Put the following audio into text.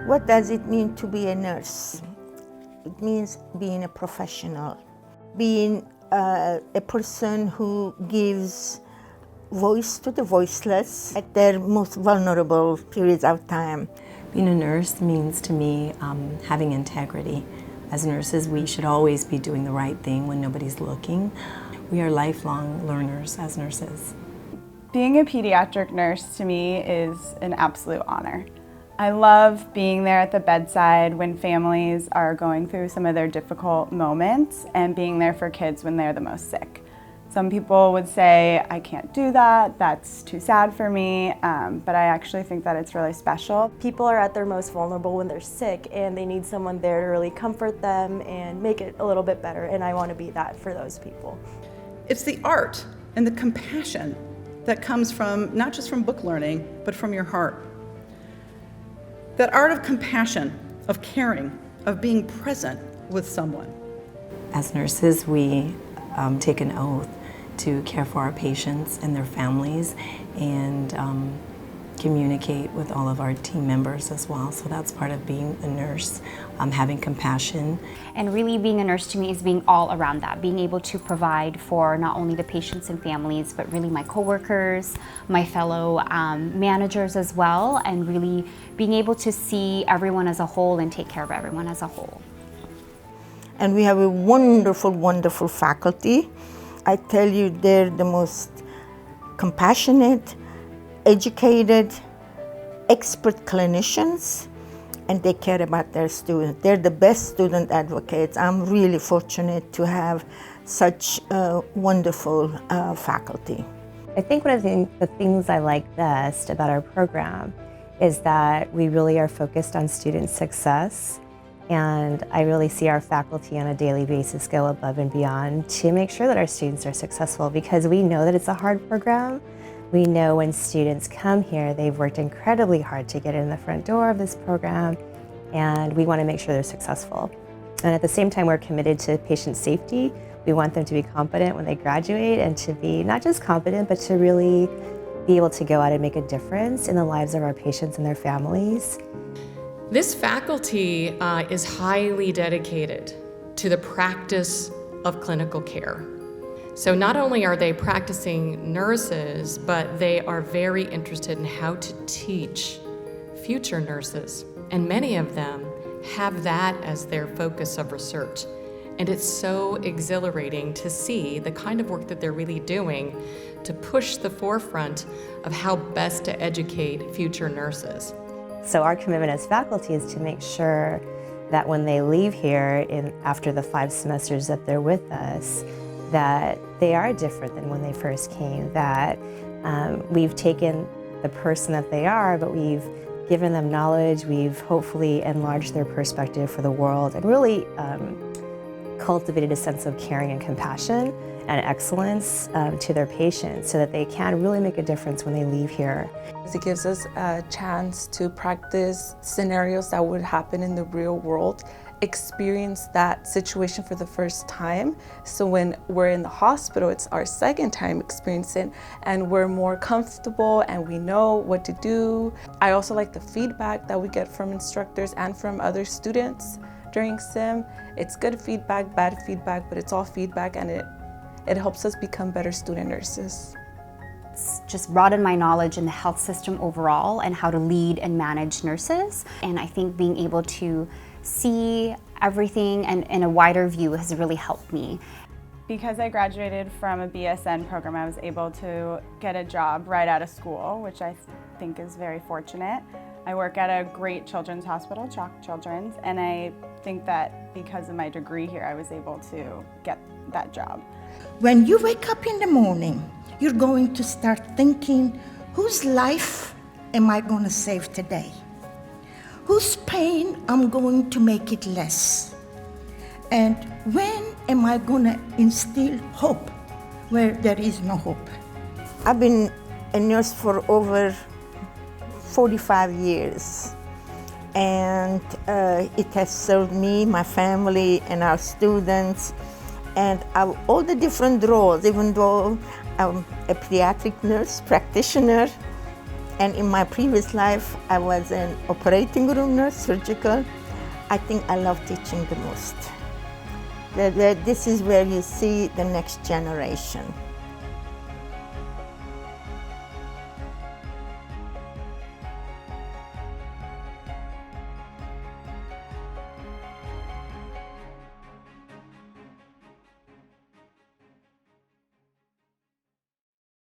What does it mean to be a nurse? It means being a professional, being a person who gives voice to the voiceless at their most vulnerable periods of time. Being a nurse means to me having integrity. As nurses, we should always be doing the right thing when nobody's looking. We are lifelong learners as nurses. Being a pediatric nurse to me is an absolute honor. I love being there at the bedside when families are going through some of their difficult moments and being there for kids when they're the most sick. Some people would say, I can't do that, that's too sad for me, but I actually think that it's really special. People are at their most vulnerable when they're sick and they need someone there to really comfort them and make it a little bit better, and I want to be that for those people. It's the art and the compassion that comes from, not just from book learning, but from your heart. That art of compassion, of caring, of being present with someone. As nurses, we take an oath to care for our patients and their families and communicate with all of our team members as well. So that's part of being a nurse, having compassion. And really being a nurse to me is being all around that, being able to provide for not only the patients and families, but really my coworkers, my fellow managers as well, and really being able to see everyone as a whole and take care of everyone as a whole. And we have a wonderful, wonderful faculty. I tell you, they're the most compassionate, educated, expert clinicians, and they care about their students. They're the best student advocates. I'm really fortunate to have such wonderful faculty. I think one of the things I like best about our program is that we really are focused on student success. And I really see our faculty on a daily basis go above and beyond to make sure that our students are successful, because we know that it's a hard program. We know when students come here, they've worked incredibly hard to get in the front door of this program, and we want to make sure they're successful. And at the same time, we're committed to patient safety. We want them to be competent when they graduate, and to be not just competent, but to really be able to go out and make a difference in the lives of our patients and their families. This faculty is highly dedicated to the practice of clinical care. So not only are they practicing nurses, but they are very interested in how to teach future nurses. And many of them have that as their focus of research. And it's so exhilarating to see the kind of work that they're really doing to push the forefront of how best to educate future nurses. So our commitment as faculty is to make sure that when they leave here after the 5 semesters that they're with us, that they are different than when they first came, that we've taken the person that they are, but we've given them knowledge, we've hopefully enlarged their perspective for the world, and really cultivated a sense of caring and compassion and excellence to their patients so that they can really make a difference when they leave here. It gives us a chance to practice scenarios that would happen in the real world, experience that situation for the first time. So when we're in the hospital, it's our second time experiencing, and we're more comfortable and we know what to do. I also like the feedback that we get from instructors and from other students during sim. It's good feedback, bad feedback, but it's all feedback, and it helps us become better student nurses. It's just broadened my knowledge in the health system overall and how to lead and manage nurses. And I think being able to see everything and in a wider view has really helped me. Because I graduated from a BSN program, I was able to get a job right out of school, which I think is very fortunate. I work at a great children's hospital, Chalk Children's, and I think that because of my degree here, I was able to get that job. When you wake up in the morning, you're going to start thinking, whose life am I going to save today? Whose pain I'm going to make it less? And when am I going to instill hope where there is no hope? I've been a nurse for over 45 years, and it has served me, my family, and our students, and all the different roles. Even though I'm a pediatric nurse practitioner, And in my previous life, I was an operating room nurse, surgical. I think I love teaching the most. This is where you see the next generation.